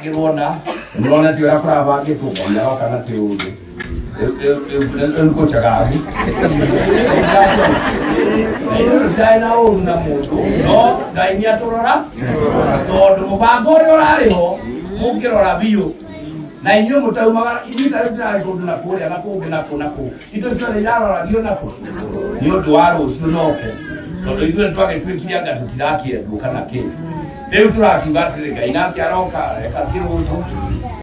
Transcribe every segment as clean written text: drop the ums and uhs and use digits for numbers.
Kirona, mlona tiwa kwa bagi kukonda wakana tiude. Elko chagavi. Daina una mutu. No, dainia torora. Todo mubagori orariho. Mukirora bio. Na inyo mutauma ibita ibita koduna kule na ku. Ito sio yaro radio na ku. Yo duaro usunoke. Todo idu ntwake twikianga tutirakie dukana ke.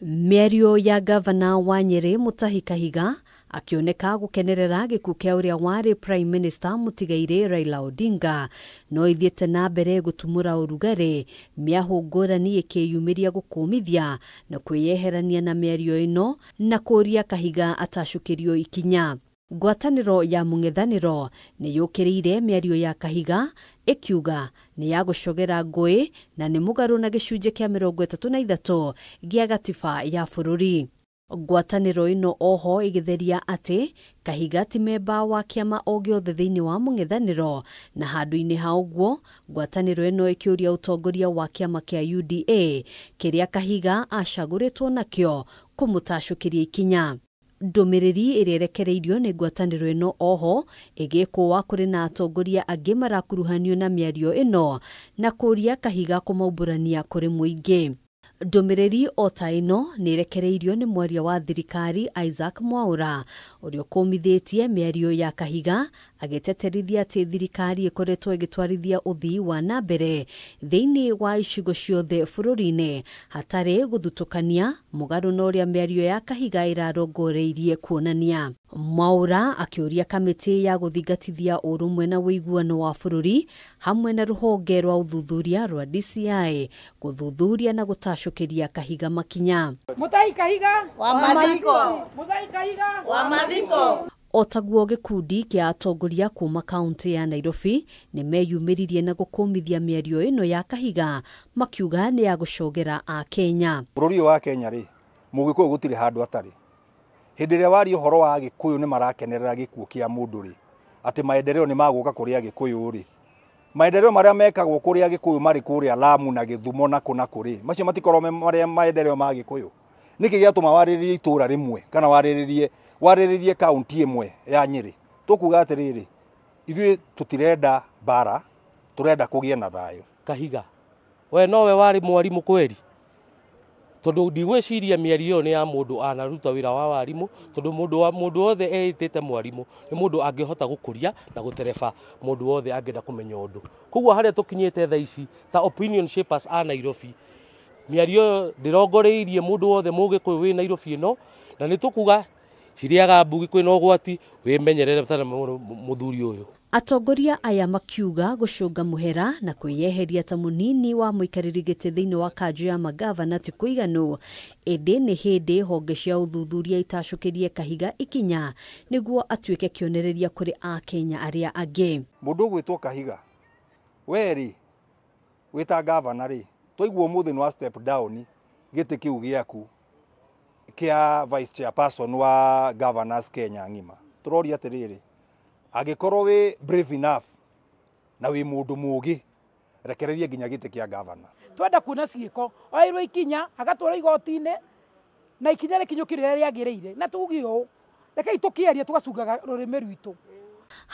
Mĩario ya gavana wa Nyeri Mutahi Kahiga akioneka gukenerera gikuũ kia uria wari Prime Minister Mutigaire Raila Odinga no ithiete na mbere gutumura urugari miahu ngũrani ikiyumiria gukumithia na kwiyeherania na mĩario ino na kuria Kahiga atashukirio ikinya. Ngwatanĩro ya mũng'ethanĩro nĩ yũkĩrĩire mĩario ya Kahiga ikiuga nĩ ya gũcogera ngũĩ na nĩ mũgarũ na gĩcunjĩ kĩa 33 gĩa gatiba ya bũrũri. Ngwatanĩro ĩno oho ĩgĩtheria atĩ Kahiga ti memba wa kĩama o gĩothe thĩinĩ wa mũng'ethanĩro na handũ-inĩ ha ũguo ngwatanĩro ĩno ĩkĩũria ũtongoria wa kĩama kĩa UDA kĩrĩa Kahiga acagũrĩtwo nakĩo kũmũtacũkĩria ikinya. Ndũmĩrĩri ĩrĩrekereirio nĩ ngwatanĩro ĩno oho ĩgĩkũwa kũrĩ na atongoria angĩ marakuruhanio na mĩario ĩno na kũria Kahiga kũmaumbũrania kũrĩ mũingĩ. Ndũmĩrĩri o ta ĩno nĩ ĩrekereirio nĩ mwaria wa thirikari Isaac Mwaũra ũrĩa ũkũmithĩtie mĩario ya Kahiga agĩteterithia atĩ thirikari ĩkoretwo ĩgĩtwarithia ũthii wa na mbere thĩinĩ wa icigo ciothe bũrũri-inĩ hatarĩ gũthutũkania mũgarũ na ũrĩa mĩario ya Kahiga ĩrarongoreirie kuonania. Mwaũra akĩũria kamĩtĩ ya gũthingatithia ũrũmwe na wĩiguano wa bũrũri hamwe na rũhonge rwa ũthuthuria rwa DCI gũthuthuria na gũtacũkĩria Kahiga makinya. Mutahi Kahiga wa mathiko. Mutahi Kahiga wa mathiko. Otaguo gĩkundi kĩa atongoria kuma kaunti ya Nairobi nĩ meyumĩririe na gũkũmithia mĩario ĩno ya Kahiga makiuga nĩ ya gũcogera a Kenya. Bũrũri wa Kenya rĩ mũgĩkũyũ gũtirĩ handũ atarĩ. Hĩndĩ ĩrĩa wari ũhoro wa Gĩkũyũ nĩ marakenerera gĩkuũ kĩa mũndũ rĩ atĩ maendeleo nĩ magũka kũrĩa Gĩkũyũ rĩ. Maendeleo marĩa mekagwo kũrĩa Gĩkũyũ marĩ kũrĩa Lamu na Gĩthumo na kũna kũrĩ. Macio matikorwo marĩa maendeleo ma Gĩkũyũ. Nĩkĩ gĩatũma warĩrĩrie itũra rĩmwe kana warĩrĩrie kaunti ĩmwe ya Nyeri. Tũkuga atĩrĩrĩ ithuĩ tũtirenda bara tũrenda kũgĩa na thayũ. Kahiga we nowe wari mwarimũ kweri tondu ndigwĩciria mĩario nĩ ya mũndũ anaruta wĩra wa warimũ tondu mũndũ wothe eitĩte mwarimũ nĩ mũndũ angĩhota gũkũria na gũtereba mũndũ wothe angĩenda kũmenya ũndũ. Koguo harĩa tũkinyĩte thaa ici ta opinion shapers a Nairobi mĩario ndĩrongoreirie mũndũ wothe mũgĩkũyũ wĩ Nairobi ĩno na nĩ tũkuga ciriaga mbugi kwĩna ũgwati wĩmenyerere tena mũthuri ũyũ. Atongoria aya makiuga gũcũnga mũhera na kwĩyeheria ta mũnini wa mũikarĩri gĩtĩ thĩinĩ wa kanjũ ya magavana ti kũiganu ĩndĩ nĩ hĩndĩ honge cia ũthuthuria itacũkĩrie Kahiga ikinya nĩguo atuĩke kĩonereria kũrĩ a Kenya arĩa angĩ. Mũndũ ũgwĩtwo Kahiga weri wĩta gavana rĩ twaigua ũmũthĩ nĩ wa step down gĩtĩ kĩu gĩaku kĩa vice chairperson wa governors Kenya ng'ima. Tũroria atĩrĩrĩ agĩkorwo wĩ brave enough na wĩ mũndũ mũũgĩ rekereria nginya gĩtĩ kĩa gavana. Twenda kuona ciĩko oirwo ikinya agatwara igoti-inĩ na ikinya rĩkinyũkĩrĩre rĩagĩrĩire na tuge ũũ rekei tũkĩaria tũgacungaga rũrĩmĩ rwitũ.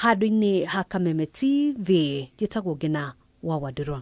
Handũ-inĩ ha Kameme TV njĩtagwo Ngina wa Wandĩrwa.